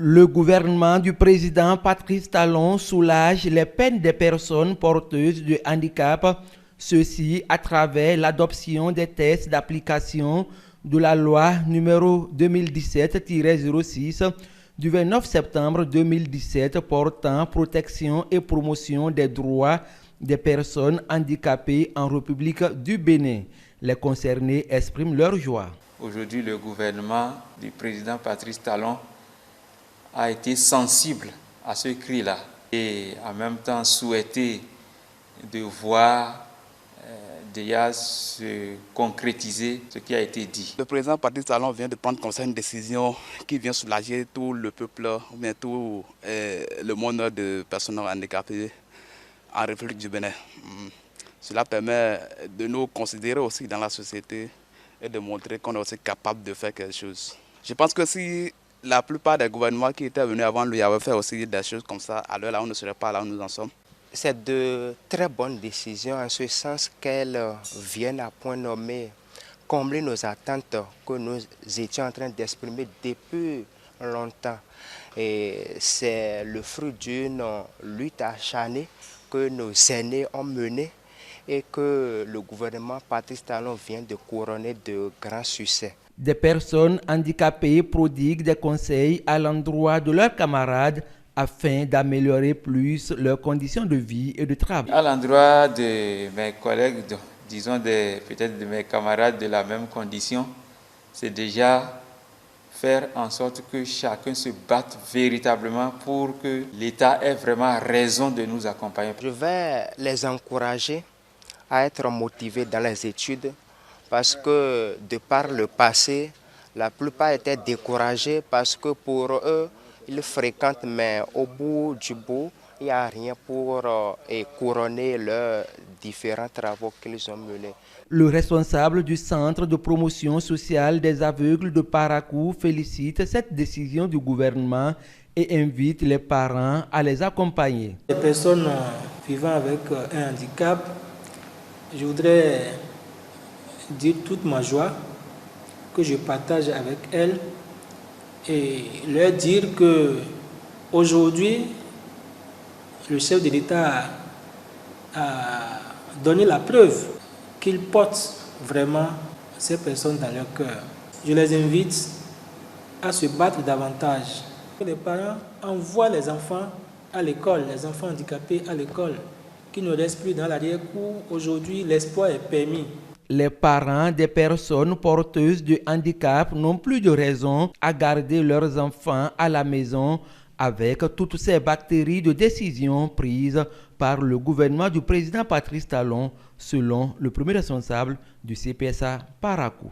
Le gouvernement du président Patrice Talon soulage les peines des personnes porteuses de handicap, ceci à travers l'adoption des tests d'application de la loi numéro 2017-06 du 29 septembre 2017 portant protection et promotion des droits des personnes handicapées en République du Bénin. Les concernés expriment leur joie. Aujourd'hui, le gouvernement du président Patrice Talon a été sensible à ce cri-là et en même temps souhaité de voir déjà se concrétiser ce qui a été dit. Le président Patrice Talon vient de prendre comme ça une décision qui vient soulager tout le peuple, ou bien tout le monde de personnes handicapées en République du Bénin. Cela permet de nous considérer aussi dans la société et de montrer qu'on est aussi capable de faire quelque chose. Je pense que si la plupart des gouvernements qui étaient venus avant lui avaient fait aussi des choses comme ça, alors là on ne serait pas là où nous en sommes. C'est de très bonnes décisions en ce sens qu'elles viennent à point nommé combler nos attentes que nous étions en train d'exprimer depuis longtemps. Et c'est le fruit d'une lutte acharnée que nos aînés ont menée et que le gouvernement Patrice Talon vient de couronner de grands succès. Des personnes handicapées prodiguent des conseils à l'endroit de leurs camarades afin d'améliorer plus leurs conditions de vie et de travail. À l'endroit de mes collègues, disons peut-être de mes camarades de la même condition, c'est déjà faire en sorte que chacun se batte véritablement pour que l'État ait vraiment raison de nous accompagner. Je vais les encourager à être motivés dans les études parce que de par le passé, la plupart étaient découragés parce que pour eux, ils fréquentent, mais au bout du bout, il n'y a rien pour couronner leurs différents travaux qu'ils ont menés. Le responsable du Centre de promotion sociale des aveugles de Parakou félicite cette décision du gouvernement et invite les parents à les accompagner. Les personnes vivant avec un handicap, je voudrais dire toute ma joie que je partage avec elles et leur dire que aujourd'hui, le chef de l'État a donné la preuve qu'il porte vraiment ces personnes dans leur cœur. Je les invite à se battre davantage. Les parents envoient les enfants à l'école, les enfants handicapés à l'école, qui ne restent plus dans l'arrière-cour. Aujourd'hui, l'espoir est permis. Les parents des personnes porteuses de handicap n'ont plus de raison à garder leurs enfants à la maison avec toutes ces bactéries de décision prises par le gouvernement du président Patrice Talon, selon le premier responsable du CPSA Parakou.